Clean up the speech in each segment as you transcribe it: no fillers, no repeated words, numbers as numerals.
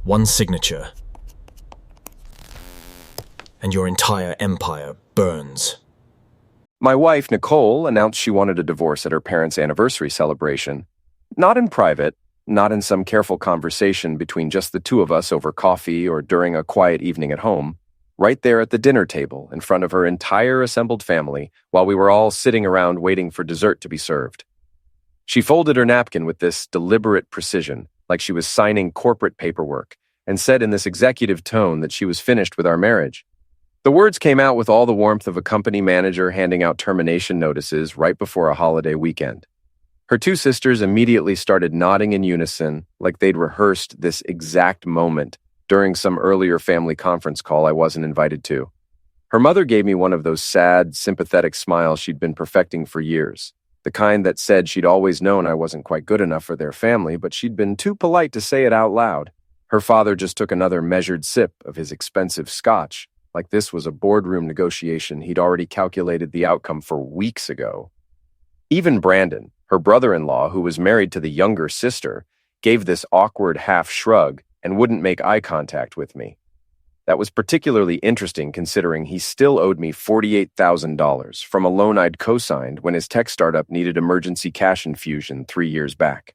One signature, and your entire empire burns. My wife, Nicole, announced she wanted a divorce at her parents' anniversary celebration. Not in private, not in some careful conversation between just the two of us over coffee or during a quiet evening at home. Right there at the dinner table in front of her entire assembled family while we were all sitting around waiting for dessert to be served. She folded her napkin with this deliberate precision, like she was signing corporate paperwork, and said in this executive tone that she was finished with our marriage. The words came out with all the warmth of a company manager handing out termination notices right before a holiday weekend. Her two sisters immediately started nodding in unison like they'd rehearsed this exact moment during some earlier family conference call I wasn't invited to. Her mother gave me one of those sad, sympathetic smiles she'd been perfecting for years, the kind that said she'd always known I wasn't quite good enough for their family, but she'd been too polite to say it out loud. Her father just took another measured sip of his expensive scotch, like this was a boardroom negotiation he'd already calculated the outcome for weeks ago. Even Brandon, her brother-in-law, who was married to the younger sister, gave this awkward half shrug and wouldn't make eye contact with me. That was particularly interesting considering he still owed me $48,000 from a loan I'd co-signed when his tech startup needed emergency cash infusion 3 years back.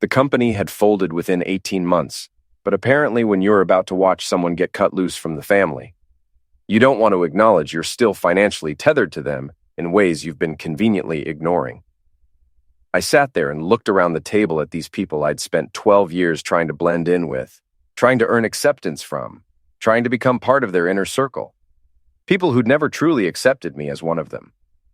The company had folded within 18 months, but apparently when you're about to watch someone get cut loose from the family, you don't want to acknowledge you're still financially tethered to them in ways you've been conveniently ignoring. I sat there and looked around the table at these people I'd spent 12 years trying to blend in with, trying to earn acceptance from, trying to become part of their inner circle. People who'd never truly accepted me as one of them,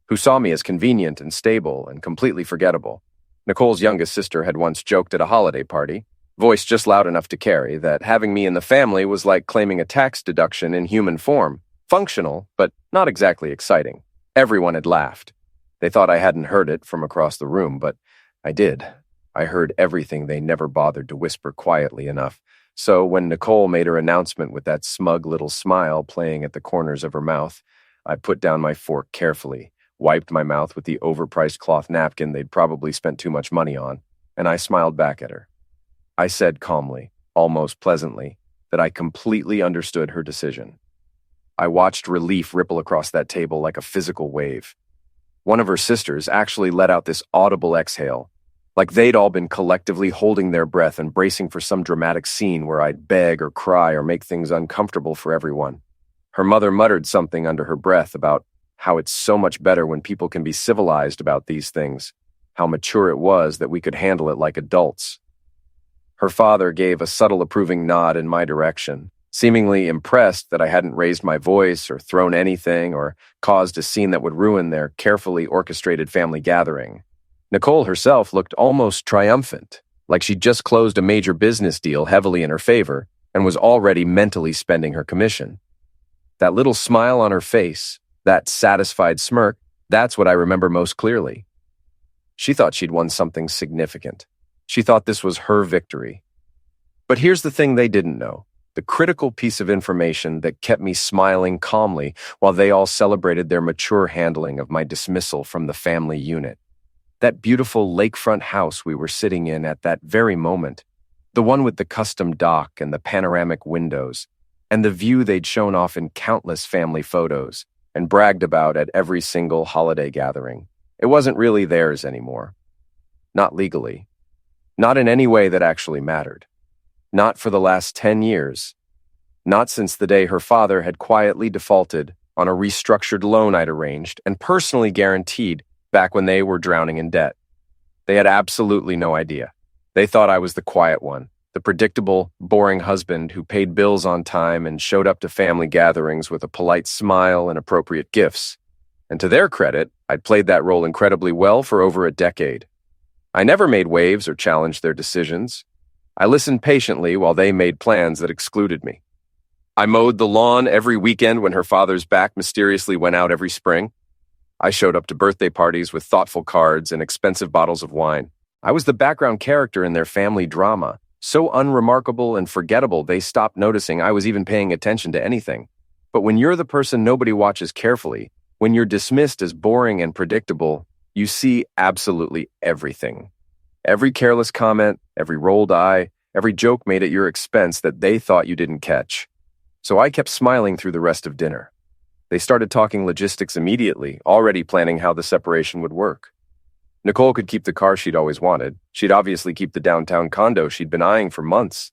who saw me as convenient and stable and completely forgettable. Nicole's youngest sister had once joked at a holiday party, voice just loud enough to carry, that having me in the family was like claiming a tax deduction in human form, functional, but not exactly exciting. Everyone had laughed. They thought I hadn't heard it from across the room, but I did. I heard everything they never bothered to whisper quietly enough. So when Nicole made her announcement with that smug little smile playing at the corners of her mouth, I put down my fork carefully, wiped my mouth with the overpriced cloth napkin they'd probably spent too much money on, and I smiled back at her. I said calmly, almost pleasantly, that I completely understood her decision. I watched relief ripple across that table like a physical wave. One of her sisters actually let out this audible exhale, like they'd all been collectively holding their breath and bracing for some dramatic scene where I'd beg or cry or make things uncomfortable for everyone. Her mother muttered something under her breath about how it's so much better when people can be civilized about these things, how mature it was that we could handle it like adults. Her father gave a subtle approving nod in my direction, seemingly impressed that I hadn't raised my voice or thrown anything or caused a scene that would ruin their carefully orchestrated family gathering. Nicole herself looked almost triumphant, like she'd just closed a major business deal heavily in her favor and was already mentally spending her commission. That little smile on her face, that satisfied smirk, that's what I remember most clearly. She thought she'd won something significant. She thought this was her victory. But here's the thing they didn't know. The critical piece of information that kept me smiling calmly while they all celebrated their mature handling of my dismissal from the family unit. That beautiful lakefront house we were sitting in at that very moment, the one with the custom dock and the panoramic windows, and the view they'd shown off in countless family photos and bragged about at every single holiday gathering. It wasn't really theirs anymore. Not legally. Not in any way that actually mattered. Not for the last 10 years. Not since the day her father had quietly defaulted on a restructured loan I'd arranged and personally guaranteed back when they were drowning in debt. They had absolutely no idea. They thought I was the quiet one, the predictable, boring husband who paid bills on time and showed up to family gatherings with a polite smile and appropriate gifts. And to their credit, I'd played that role incredibly well for over a decade. I never made waves or challenged their decisions. I listened patiently while they made plans that excluded me. I mowed the lawn every weekend when her father's back mysteriously went out every spring. I showed up to birthday parties with thoughtful cards and expensive bottles of wine. I was the background character in their family drama, so unremarkable and forgettable they stopped noticing I was even paying attention to anything. But when you're the person nobody watches carefully, when you're dismissed as boring and predictable, you see absolutely everything. Every careless comment, every rolled eye, Every joke made at your expense that they thought you didn't catch. So I kept smiling through the rest of dinner. They started talking logistics immediately, already planning how the separation would work. Nicole could keep the car she'd always wanted. She'd obviously keep the downtown condo she'd been eyeing for months.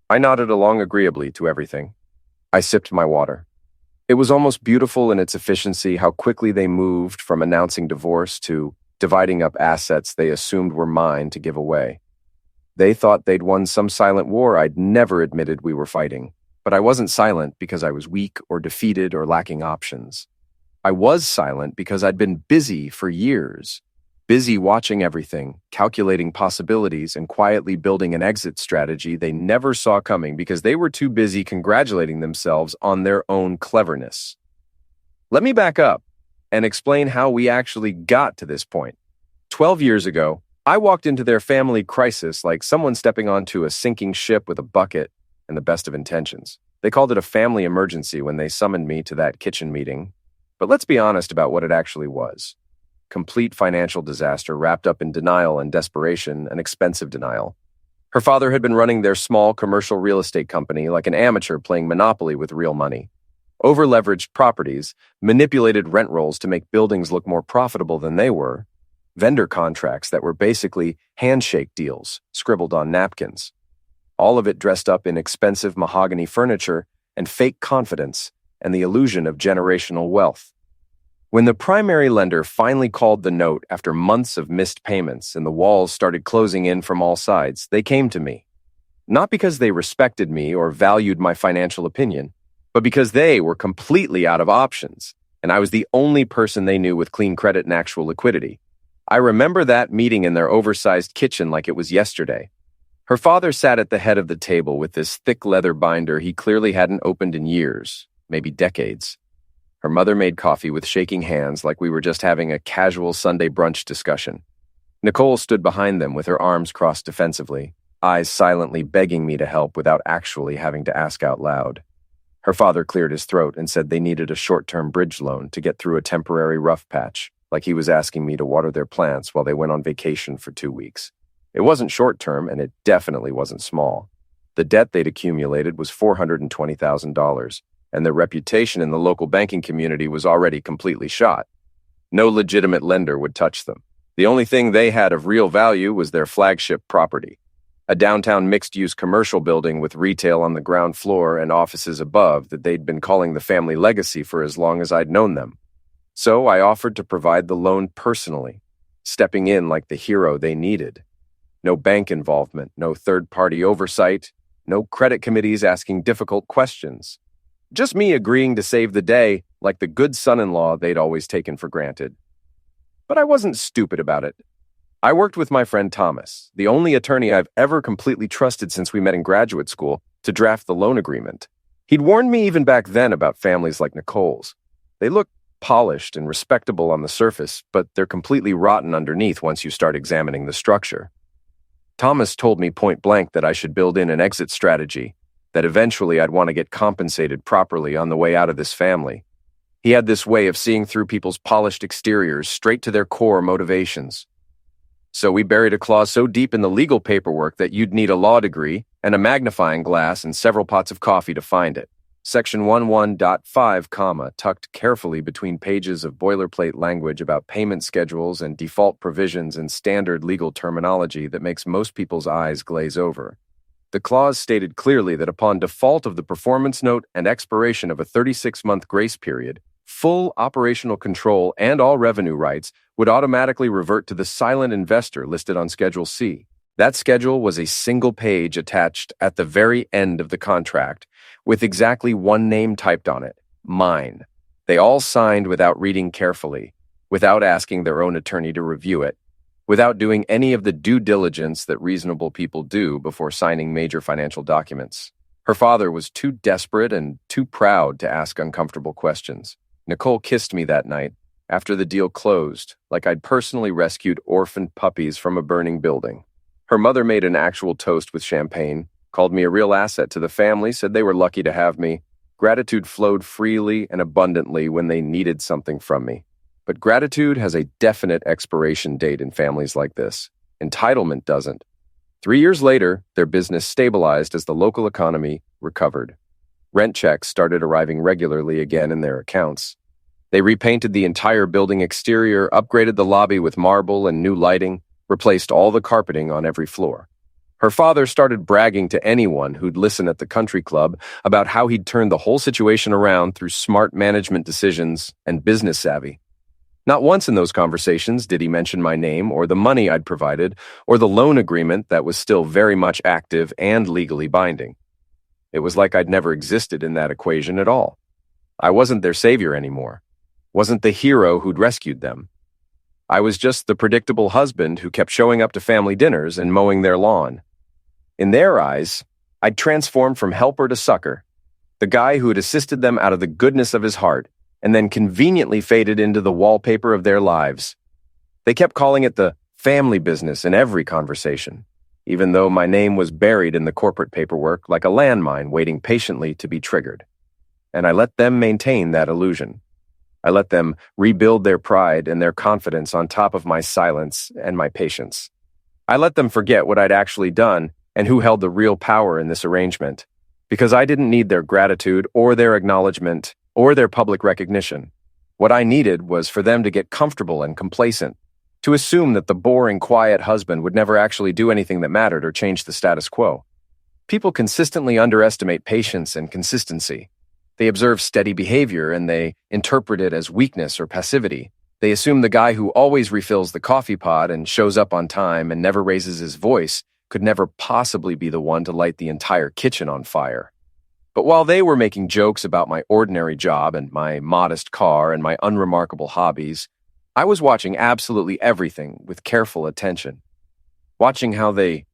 I nodded along agreeably to everything. I sipped my water. It was almost beautiful in its efficiency how quickly they moved from announcing divorce to dividing up assets they assumed were mine to give away. They thought they'd won some silent war I'd never admitted we were fighting, but I wasn't silent because I was weak or defeated or lacking options. I was silent because I'd been busy for years, busy watching everything, calculating possibilities, and quietly building an exit strategy they never saw coming because they were too busy congratulating themselves on their own cleverness. Let me back up and explain how we actually got to this point. 12 years ago, I walked into their family crisis like someone stepping onto a sinking ship with a bucket and the best of intentions. They called it a family emergency when they summoned me to that kitchen meeting. But let's be honest about what it actually was. Complete financial disaster wrapped up in denial and desperation, and expensive denial. Her father had been running their small commercial real estate company like an amateur playing Monopoly with real money. Over-leveraged properties, manipulated rent rolls to make buildings look more profitable than they were, vendor contracts that were basically handshake deals scribbled on napkins. All of it dressed up in expensive mahogany furniture and fake confidence and the illusion of generational wealth. When the primary lender finally called the note after months of missed payments and the walls started closing in from all sides, they came to me. Not because they respected me or valued my financial opinion, but because they were completely out of options, and I was the only person they knew with clean credit and actual liquidity. I remember that meeting in their oversized kitchen like it was yesterday. Her father sat at the head of the table with this thick leather binder he clearly hadn't opened in years, maybe decades. Her mother made coffee with shaking hands like we were just having a casual Sunday brunch discussion. Nicole stood behind them with her arms crossed defensively, eyes silently begging me to help without actually having to ask out loud. Her father cleared his throat and said they needed a short-term bridge loan to get through a temporary rough patch, like he was asking me to water their plants while they went on vacation for 2 weeks. It wasn't short-term, and it definitely wasn't small. The debt they'd accumulated was $420,000. And their reputation in the local banking community was already completely shot. No legitimate lender would touch them. The only thing they had of real value was their flagship property, a downtown mixed-use commercial building with retail on the ground floor and offices above that they'd been calling the family legacy for as long as I'd known them. So I offered to provide the loan personally, stepping in like the hero they needed. No bank involvement, no third-party oversight, no credit committees asking difficult questions. Just me agreeing to save the day like the good son-in-law they'd always taken for granted. But I wasn't stupid about it. I worked with my friend Thomas, the only attorney I've ever completely trusted since we met in graduate school, to draft the loan agreement. He'd warned me even back then about families like Nicole's. They look polished and respectable on the surface, but they're completely rotten underneath once you start examining the structure. Thomas told me point blank that I should build in an exit strategy, that eventually I'd want to get compensated properly on the way out of this family. He had this way of seeing through people's polished exteriors straight to their core motivations. So we buried a clause so deep in the legal paperwork that you'd need a law degree and a magnifying glass and several pots of coffee to find it. Section 11.5, tucked carefully between pages of boilerplate language about payment schedules and default provisions and standard legal terminology that makes most people's eyes glaze over. The clause stated clearly that upon default of the performance note and expiration of a 36-month grace period, full operational control and all revenue rights would automatically revert to the silent investor listed on Schedule C. That schedule was a single page attached at the very end of the contract, with exactly one name typed on it, mine. They all signed without reading carefully, without asking their own attorney to review it, without doing any of the due diligence that reasonable people do before signing major financial documents. Her father was too desperate and too proud to ask uncomfortable questions. Nicole kissed me that night, after the deal closed, like I'd personally rescued orphaned puppies from a burning building. Her mother made an actual toast with champagne, called me a real asset to the family, said they were lucky to have me. Gratitude flowed freely and abundantly when they needed something from me. But gratitude has a definite expiration date in families like this. Entitlement doesn't. 3 years later, their business stabilized as the local economy recovered. Rent checks started arriving regularly again in their accounts. They repainted the entire building exterior, upgraded the lobby with marble and new lighting, replaced all the carpeting on every floor. Her father started bragging to anyone who'd listen at the country club about how he'd turned the whole situation around through smart management decisions and business savvy. Not once in those conversations did he mention my name or the money I'd provided or the loan agreement that was still very much active and legally binding. It was like I'd never existed in that equation at all. I wasn't their savior anymore, wasn't the hero who'd rescued them. I was just the predictable husband who kept showing up to family dinners and mowing their lawn. In their eyes, I'd transformed from helper to sucker, the guy who had assisted them out of the goodness of his heart and then conveniently faded into the wallpaper of their lives. They kept calling it the family business in every conversation, even though my name was buried in the corporate paperwork like a landmine waiting patiently to be triggered. And I let them maintain that illusion. I let them rebuild their pride and their confidence on top of my silence and my patience. I let them forget what I'd actually done and who held the real power in this arrangement, because I didn't need their gratitude or their acknowledgement or their public recognition. What I needed was for them to get comfortable and complacent, to assume that the boring, quiet husband would never actually do anything that mattered or change the status quo. People consistently underestimate patience and consistency. They observe steady behavior and they interpret it as weakness or passivity. They assume the guy who always refills the coffee pot and shows up on time and never raises his voice could never possibly be the one to light the entire kitchen on fire. But while they were making jokes about my ordinary job and my modest car and my unremarkable hobbies, I was watching absolutely everything with careful attention. Watching how they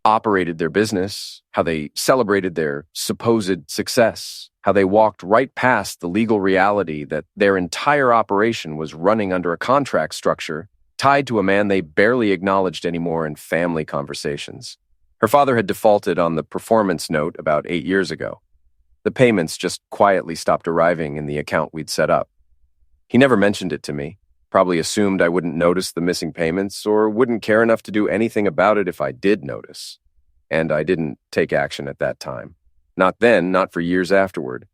operated their business, how they celebrated their supposed success, how they walked right past the legal reality that their entire operation was running under a contract structure tied to a man they barely acknowledged anymore in family conversations. Her father had defaulted on the performance note about 8 years ago. The payments just quietly stopped arriving in the account we'd set up. He never mentioned it to me, probably assumed I wouldn't notice the missing payments or wouldn't care enough to do anything about it if I did notice. And I didn't take action at that time. Not then, not for years afterward,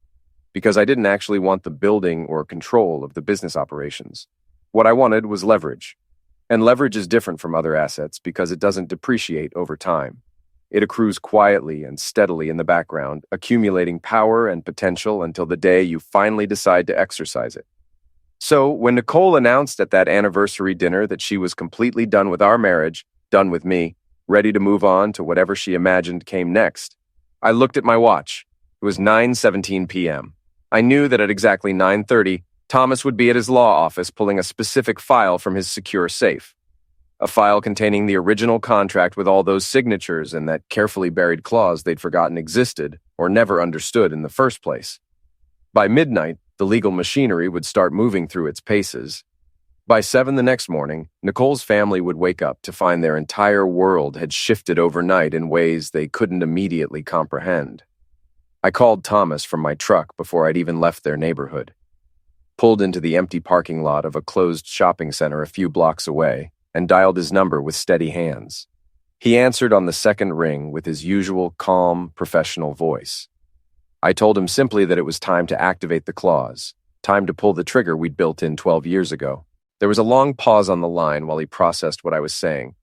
because I didn't actually want the building or control of the business operations. What I wanted was leverage. And leverage is different from other assets because it doesn't depreciate over time. It accrues quietly and steadily in the background, accumulating power and potential until the day you finally decide to exercise it. So, when Nicole announced at that anniversary dinner that she was completely done with our marriage, done with me, ready to move on to whatever she imagined came next, I looked at my watch. It was 9:17 p.m. I knew that at exactly 9:30, Thomas would be at his law office pulling a specific file from his secure safe. A file containing the original contract with all those signatures and that carefully buried clause they'd forgotten existed or never understood in the first place. By midnight, the legal machinery would start moving through its paces. By 7 the next morning, Nicole's family would wake up to find their entire world had shifted overnight in ways they couldn't immediately comprehend. I called Thomas from my truck before I'd even left their neighborhood. Pulled into the empty parking lot of a closed shopping center a few blocks away, and dialed his number with steady hands. He answered on the second ring with his usual calm, professional voice. I told him simply that it was time to activate the clause, time to pull the trigger we'd built in 12 years ago. There was a long pause on the line while he processed what I was saying.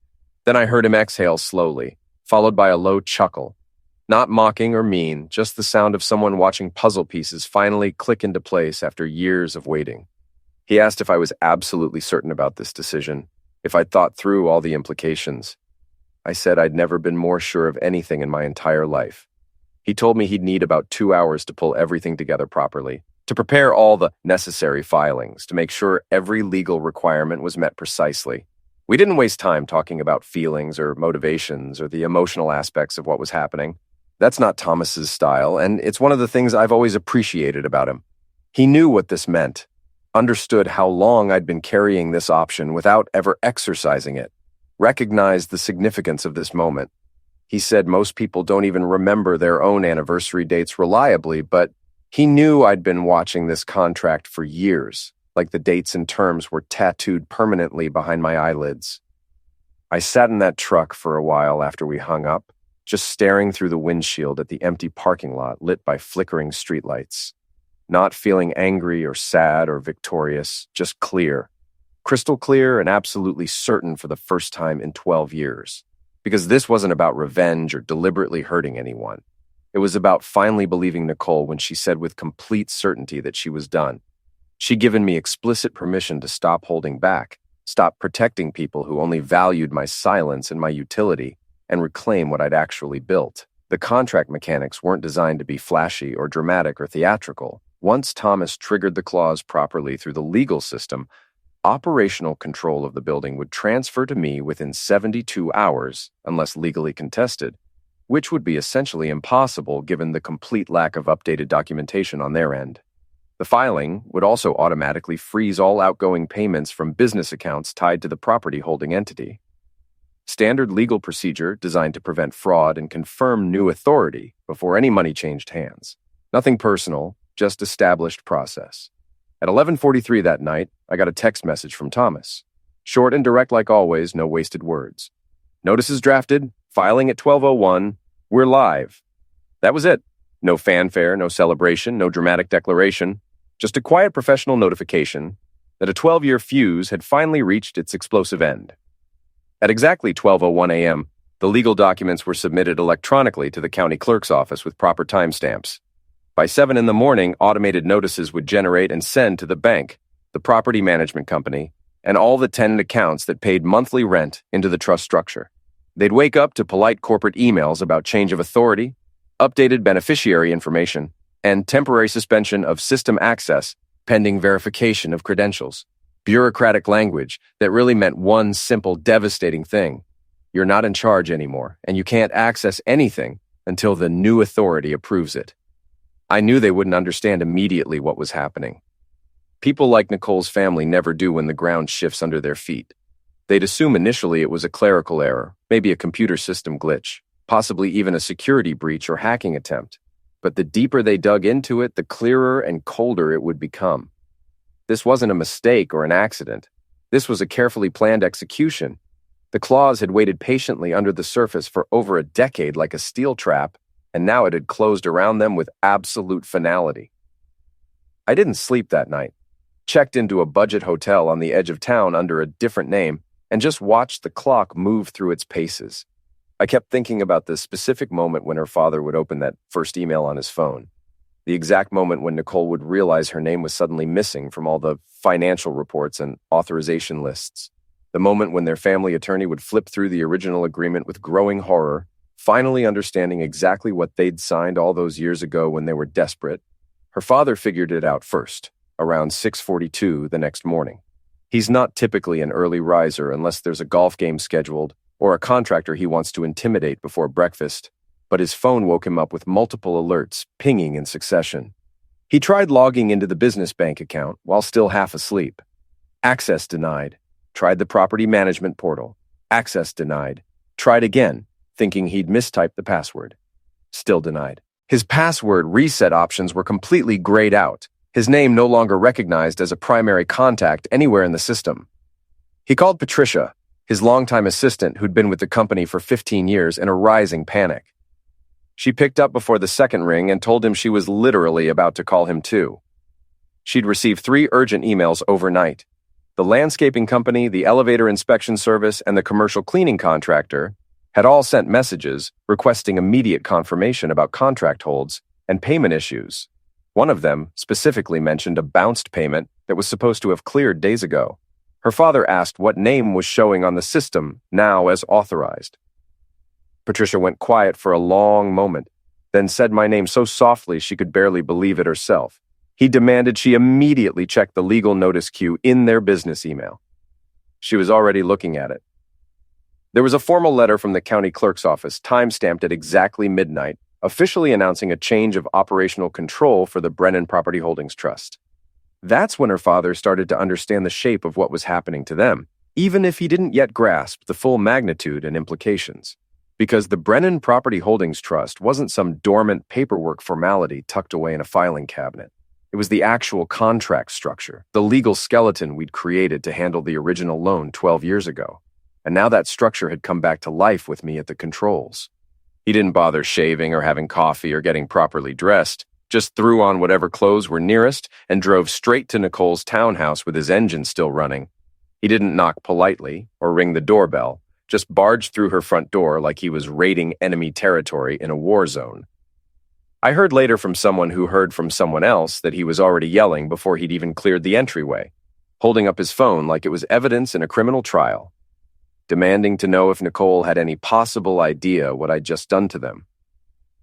Then I heard him exhale slowly, followed by a low chuckle. Not mocking or mean, just the sound of someone watching puzzle pieces finally click into place after years of waiting. He asked if I was absolutely certain about this decision, if I'd thought through all the implications. I said I'd never been more sure of anything in my entire life. He told me he'd need about 2 hours to pull everything together properly, to prepare all the necessary filings, to make sure every legal requirement was met precisely. We didn't waste time talking about feelings or motivations or the emotional aspects of what was happening. That's not Thomas's style, and it's one of the things I've always appreciated about him. He knew what this meant, understood how long I'd been carrying this option without ever exercising it, recognized the significance of this moment. He said most people don't even remember their own anniversary dates reliably, but he knew I'd been watching this contract for years, like the dates and terms were tattooed permanently behind my eyelids. I sat in that truck for a while after we hung up, just staring through the windshield at the empty parking lot lit by flickering streetlights. Not feeling angry or sad or victorious, just clear. Crystal clear and absolutely certain for the first time in 12 years. Because this wasn't about revenge or deliberately hurting anyone. It was about finally believing Nicole when she said with complete certainty that she was done. She'd given me explicit permission to stop holding back, stop protecting people who only valued my silence and my utility, and reclaim what I'd actually built. The contract mechanics weren't designed to be flashy or dramatic or theatrical. Once Thomas triggered the clause properly through the legal system, operational control of the building would transfer to me within 72 hours, unless legally contested, which would be essentially impossible given the complete lack of updated documentation on their end. The filing would also automatically freeze all outgoing payments from business accounts tied to the property holding entity. Standard legal procedure designed to prevent fraud and confirm new authority before any money changed hands. Nothing personal, just established process. At 11:43 that night, I got a text message from Thomas. Short and direct like always, no wasted words. Notices drafted, filing at 12:01, we're live. That was it. No fanfare, no celebration, no dramatic declaration. Just a quiet professional notification that a 12-year fuse had finally reached its explosive end. At exactly 12:01 a.m., the legal documents were submitted electronically to the county clerk's office with proper timestamps. By 7 in the morning, automated notices would generate and send to the bank, the property management company, and all the tenant accounts that paid monthly rent into the trust structure. They'd wake up to polite corporate emails about change of authority, updated beneficiary information, and temporary suspension of system access pending verification of credentials. Bureaucratic language that really meant one simple, devastating thing. You're not in charge anymore, and you can't access anything until the new authority approves it. I knew they wouldn't understand immediately what was happening. People like Nicole's family never do when the ground shifts under their feet. They'd assume initially it was a clerical error, maybe a computer system glitch, possibly even a security breach or hacking attempt. But the deeper they dug into it, the clearer and colder it would become. This wasn't a mistake or an accident. This was a carefully planned execution. The clause had waited patiently under the surface for over a decade like a steel trap, and now it had closed around them with absolute finality. I didn't sleep that night. Checked into a budget hotel on the edge of town under a different name, and just watched the clock move through its paces. I kept thinking about the specific moment when her father would open that first email on his phone. The exact moment when Nicole would realize her name was suddenly missing from all the financial reports and authorization lists. The moment when their family attorney would flip through the original agreement with growing horror, finally understanding exactly what they'd signed all those years ago when they were desperate. Her father figured it out first, around 6:42 the next morning. He's not typically an early riser unless there's a golf game scheduled or a contractor he wants to intimidate before breakfast, but his phone woke him up with multiple alerts pinging in succession. He tried logging into the business bank account while still half asleep. Access denied. Tried the property management portal. Access denied. Tried again, thinking he'd mistyped the password. Still denied. His password reset options were completely grayed out, his name no longer recognized as a primary contact anywhere in the system. He called Patricia, his longtime assistant who'd been with the company for 15 years, in a rising panic. She picked up before the second ring and told him she was literally about to call him too. She'd received 3 urgent emails overnight. The landscaping company, the elevator inspection service, and the commercial cleaning contractor had all sent messages requesting immediate confirmation about contract holds and payment issues. One of them specifically mentioned a bounced payment that was supposed to have cleared days ago. Her father asked what name was showing on the system now as authorized. Patricia went quiet for a long moment, then said my name so softly she could barely believe it herself. He demanded she immediately check the legal notice queue in their business email. She was already looking at it. There was a formal letter from the county clerk's office, time-stamped at exactly midnight, officially announcing a change of operational control for the Brennan Property Holdings Trust. That's when her father started to understand the shape of what was happening to them, even if he didn't yet grasp the full magnitude and implications. Because the Brennan Property Holdings Trust wasn't some dormant paperwork formality tucked away in a filing cabinet. It was the actual contract structure, the legal skeleton we'd created to handle the original loan 12 years ago. and now that structure had come back to life with me at the controls. He didn't bother shaving or having coffee or getting properly dressed, just threw on whatever clothes were nearest and drove straight to Nicole's townhouse with his engine still running. He didn't knock politely or ring the doorbell, just barged through her front door like he was raiding enemy territory in a war zone. I heard later from someone who heard from someone else that he was already yelling before he'd even cleared the entryway, holding up his phone like it was evidence in a criminal trial, demanding to know if Nicole had any possible idea what I'd just done to them.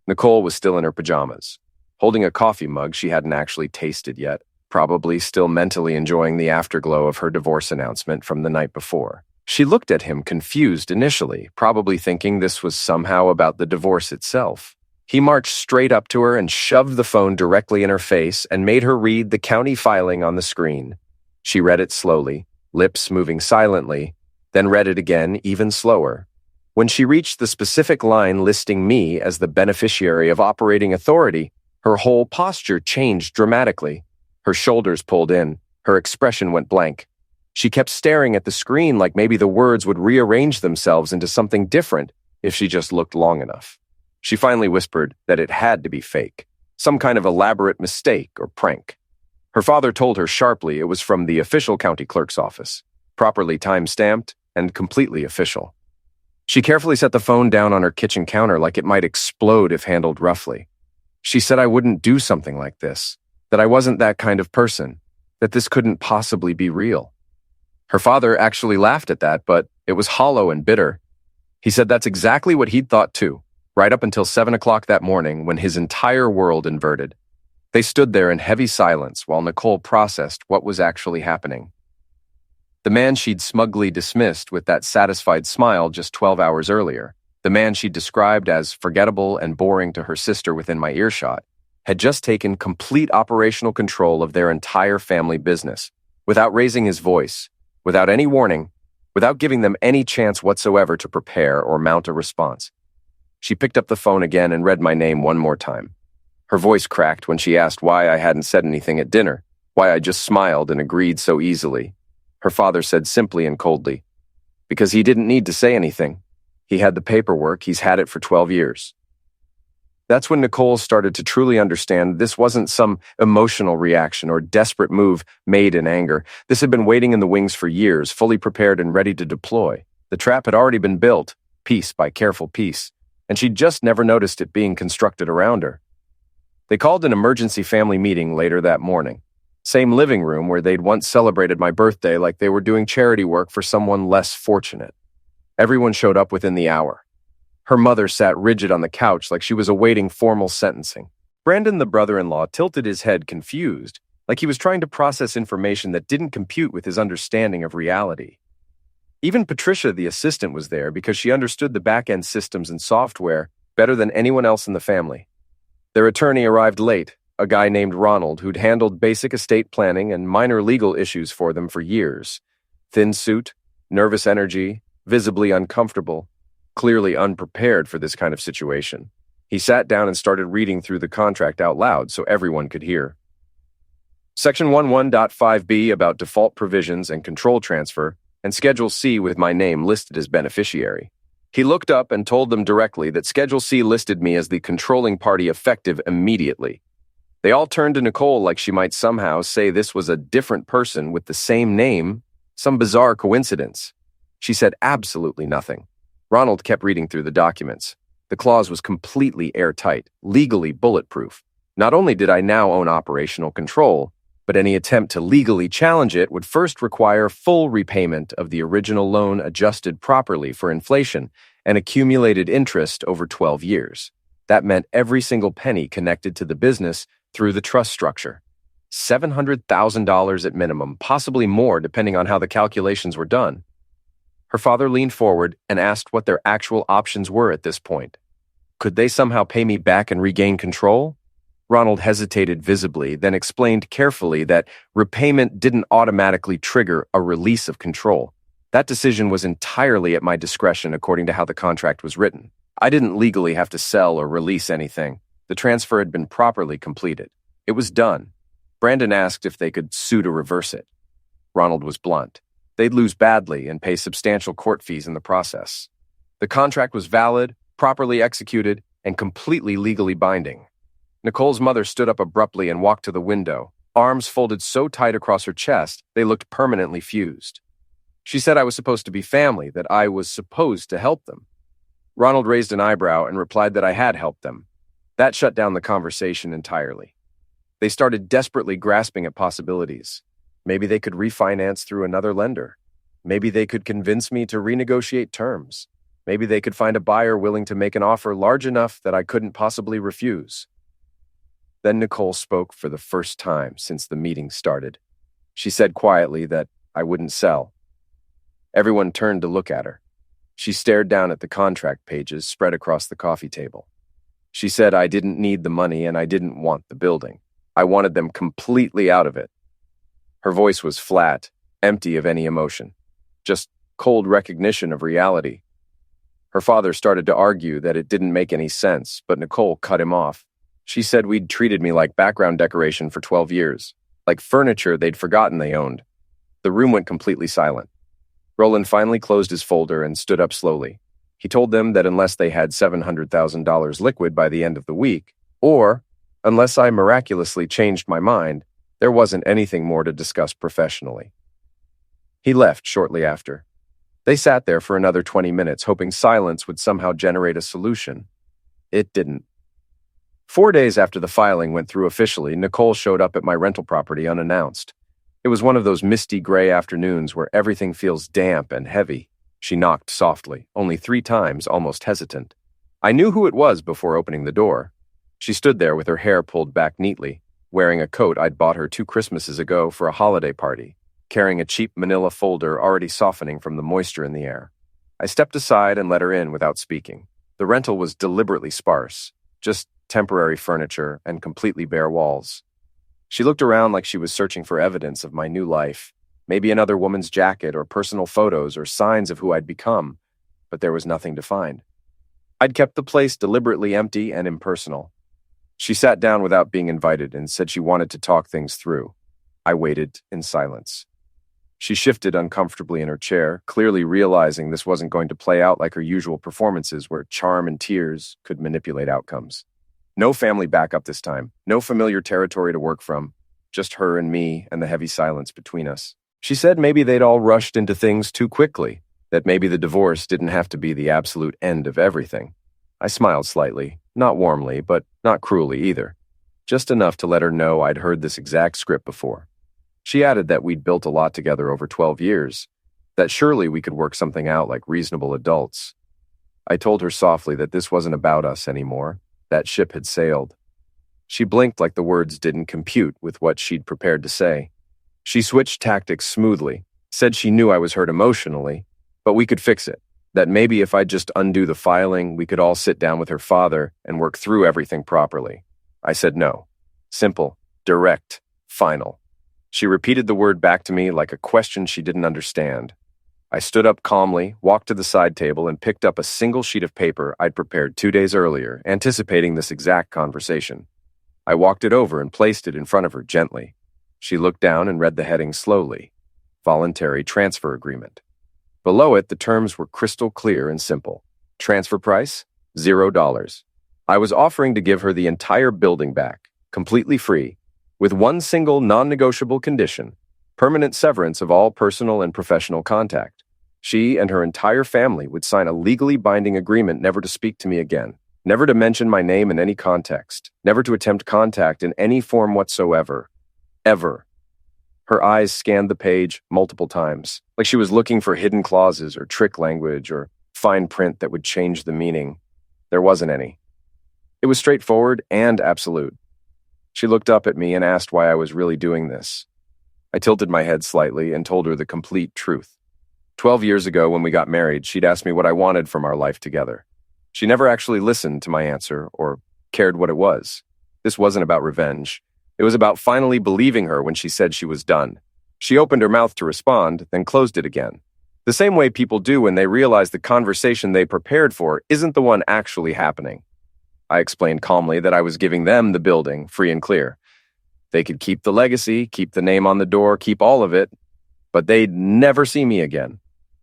Nicole was still in her pajamas, holding a coffee mug she hadn't actually tasted yet, probably still mentally enjoying the afterglow of her divorce announcement from the night before. She looked at him confused initially, probably thinking this was somehow about the divorce itself. He marched straight up to her and shoved the phone directly in her face and made her read the county filing on the screen. She read it slowly, lips moving silently, then read it again even slower. When she reached the specific line listing me as the beneficiary of operating authority, her whole posture changed dramatically. Her shoulders pulled in, her expression went blank. She kept staring at the screen like maybe the words would rearrange themselves into something different if she just looked long enough. She finally whispered that it had to be fake, some kind of elaborate mistake or prank. Her father told her sharply it was from the official county clerk's office, properly time-stamped and completely official. She carefully set the phone down on her kitchen counter like it might explode if handled roughly. She said I wouldn't do something like this, that I wasn't that kind of person, that this couldn't possibly be real. Her father actually laughed at that, but it was hollow and bitter. He said that's exactly what he'd thought too, right up until 7 o'clock that morning when his entire world inverted. They stood there in heavy silence while Nicole processed what was actually happening. The man she'd smugly dismissed with that satisfied smile just 12 hours earlier, the man she'd described as forgettable and boring to her sister within my earshot, had just taken complete operational control of their entire family business, without raising his voice, without any warning, without giving them any chance whatsoever to prepare or mount a response. She picked up the phone again and read my name one more time. Her voice cracked when she asked why I hadn't said anything at dinner, why I just smiled and agreed so easily. Her father said simply and coldly, because he didn't need to say anything. He had the paperwork, he's had it for 12 years. That's when Nicole started to truly understand this wasn't some emotional reaction or desperate move made in anger. This had been waiting in the wings for years, fully prepared and ready to deploy. The trap had already been built, piece by careful piece, and she'd just never noticed it being constructed around her. They called an emergency family meeting later that morning. Same living room where they'd once celebrated my birthday like they were doing charity work for someone less fortunate. Everyone showed up within the hour. Her mother sat rigid on the couch like she was awaiting formal sentencing. Brandon, the brother-in-law, tilted his head confused, like he was trying to process information that didn't compute with his understanding of reality. Even Patricia, the assistant, was there because she understood the back-end systems and software better than anyone else in the family. Their attorney arrived late, a guy named Ronald who'd handled basic estate planning and minor legal issues for them for years. Thin suit, nervous energy, visibly uncomfortable, clearly unprepared for this kind of situation. He sat down and started reading through the contract out loud so everyone could hear. Section 11.5b about default provisions and control transfer, and Schedule C with my name listed as beneficiary. He looked up and told them directly that Schedule C listed me as the controlling party effective immediately. They all turned to Nicole like she might somehow say this was a different person with the same name, some bizarre coincidence. She said absolutely nothing. Ronald kept reading through the documents. The clause was completely airtight, legally bulletproof. Not only did I now own operational control, but any attempt to legally challenge it would first require full repayment of the original loan adjusted properly for inflation and accumulated interest over 12 years. That meant every single penny connected to the business through the trust structure. $700,000 at minimum, possibly more depending on how the calculations were done. Her father leaned forward and asked what their actual options were at this point. Could they somehow pay me back and regain control? Ronald hesitated visibly, then explained carefully that repayment didn't automatically trigger a release of control. That decision was entirely at my discretion according to how the contract was written. I didn't legally have to sell or release anything. The transfer had been properly completed. It was done. Brandon asked if they could sue to reverse it. Ronald was blunt. They'd lose badly and pay substantial court fees in the process. The contract was valid, properly executed, and completely legally binding. Nicole's mother stood up abruptly and walked to the window, arms folded so tight across her chest they looked permanently fused. She said I was supposed to be family, that I was supposed to help them. Ronald raised an eyebrow and replied that I had helped them. That shut down the conversation entirely. They started desperately grasping at possibilities. Maybe they could refinance through another lender. Maybe they could convince me to renegotiate terms. Maybe they could find a buyer willing to make an offer large enough that I couldn't possibly refuse. Then Nicole spoke for the first time since the meeting started. She said quietly that I wouldn't sell. Everyone turned to look at her. She stared down at the contract pages spread across the coffee table. She said I didn't need the money and I didn't want the building. I wanted them completely out of it. Her voice was flat, empty of any emotion, just cold recognition of reality. Her father started to argue that it didn't make any sense, but Nicole cut him off. She said we'd treated me like background decoration for 12 years, like furniture they'd forgotten they owned. The room went completely silent. Roland finally closed his folder and stood up slowly. He told them that unless they had $700,000 liquid by the end of the week, or unless I miraculously changed my mind, there wasn't anything more to discuss professionally. He left shortly after. They sat there for another 20 minutes, hoping silence would somehow generate a solution. It didn't. 4 days after the filing went through officially, Nicole showed up at my rental property unannounced. It was one of those misty gray afternoons where everything feels damp and heavy. She knocked softly, only 3 times, almost hesitant. I knew who it was before opening the door. She stood there with her hair pulled back neatly, wearing a coat I'd bought her 2 Christmases ago for a holiday party, carrying a cheap manila folder already softening from the moisture in the air. I stepped aside and let her in without speaking. The rental was deliberately sparse, just temporary furniture and completely bare walls. She looked around like she was searching for evidence of my new life, maybe another woman's jacket or personal photos or signs of who I'd become, but there was nothing to find. I'd kept the place deliberately empty and impersonal. She sat down without being invited and said she wanted to talk things through. I waited in silence. She shifted uncomfortably in her chair, clearly realizing this wasn't going to play out like her usual performances where charm and tears could manipulate outcomes. No family backup this time, no familiar territory to work from, just her and me and the heavy silence between us. She said maybe they'd all rushed into things too quickly, that maybe the divorce didn't have to be the absolute end of everything. I smiled slightly, not warmly, but not cruelly either, just enough to let her know I'd heard this exact script before. She added that we'd built a lot together over 12 years, that surely we could work something out like reasonable adults. I told her softly that this wasn't about us anymore. That ship had sailed. She blinked like the words didn't compute with what she'd prepared to say. She switched tactics smoothly, said she knew I was hurt emotionally, but we could fix it, that maybe if I'd just undo the filing, we could all sit down with her father and work through everything properly. I said no. Simple, direct, final. She repeated the word back to me like a question she didn't understand. I stood up calmly, walked to the side table, and picked up a single sheet of paper I'd prepared 2 days earlier, anticipating this exact conversation. I walked it over and placed it in front of her gently. She looked down and read the heading slowly. Voluntary Transfer Agreement. Below it, the terms were crystal clear and simple. Transfer price, $0. I was offering to give her the entire building back, completely free, with one single non-negotiable condition: permanent severance of all personal and professional contact. She and her entire family would sign a legally binding agreement never to speak to me again, never to mention my name in any context, never to attempt contact in any form whatsoever. Ever. Her eyes scanned the page multiple times, like she was looking for hidden clauses or trick language or fine print that would change the meaning. There wasn't any. It was straightforward and absolute. She looked up at me and asked why I was really doing this. I tilted my head slightly and told her the complete truth. 12 years ago, when we got married, she'd asked me what I wanted from our life together. She never actually listened to my answer or cared what it was. This wasn't about revenge. It was about finally believing her when she said she was done. She opened her mouth to respond, then closed it again. The same way people do when they realize the conversation they prepared for isn't the one actually happening. I explained calmly that I was giving them the building, free and clear. They could keep the legacy, keep the name on the door, keep all of it, but they'd never see me again.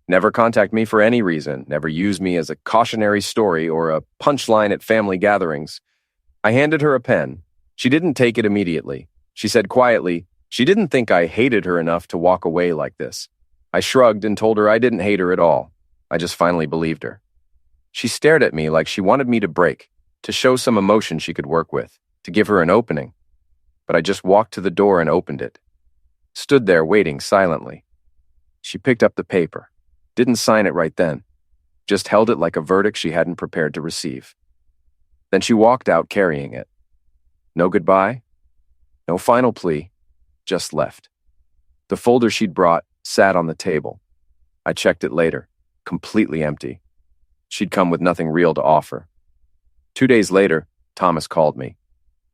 Never contact me for any reason, never use me as a cautionary story or a punchline at family gatherings. I handed her a pen. She didn't take it immediately. She said quietly, she didn't think I hated her enough to walk away like this. I shrugged and told her I didn't hate her at all. I just finally believed her. She stared at me like she wanted me to break, to show some emotion she could work with, to give her an opening. But I just walked to the door and opened it. Stood there waiting silently. She picked up the paper. Didn't sign it right then. Just held it like a verdict she hadn't prepared to receive. Then she walked out carrying it. No goodbye. No final plea. Just left. The folder she'd brought sat on the table. I checked it later. Completely empty. She'd come with nothing real to offer. 2 days later, Thomas called me.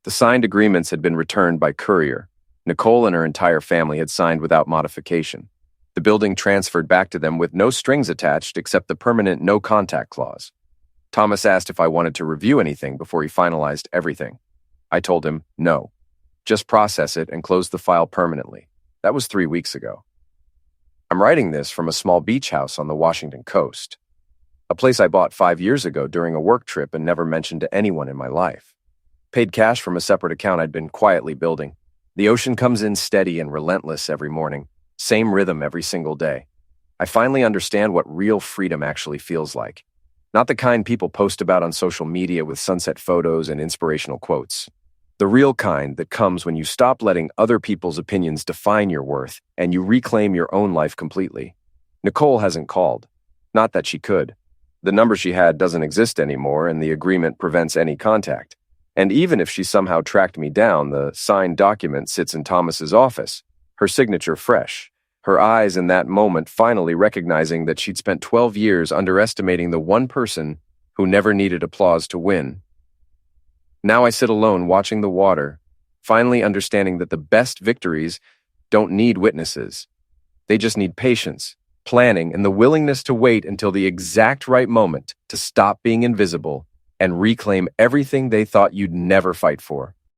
The signed agreements had been returned by courier. Nicole and her entire family had signed without modification. The building transferred back to them with no strings attached except the permanent no-contact clause. Thomas asked if I wanted to review anything before he finalized everything. I told him no. Just process it and close the file permanently. That was 3 weeks ago. I'm writing this from a small beach house on the Washington coast, a place I bought 5 years ago during a work trip and never mentioned to anyone in my life. Paid cash from a separate account I'd been quietly building. The ocean comes in steady and relentless every morning. Same rhythm every single day. I finally understand what real freedom actually feels like. Not the kind people post about on social media with sunset photos and inspirational quotes. The real kind that comes when you stop letting other people's opinions define your worth and you reclaim your own life completely. Nicole hasn't called. Not that she could. The number she had doesn't exist anymore and the agreement prevents any contact. And even if she somehow tracked me down, the signed document sits in Thomas's office, her signature fresh, her eyes in that moment finally recognizing that she'd spent 12 years underestimating the one person who never needed applause to win. Now I sit alone watching the water, finally understanding that the best victories don't need witnesses. They just need patience, planning, and the willingness to wait until the exact right moment to stop being invisible and reclaim everything they thought you'd never fight for.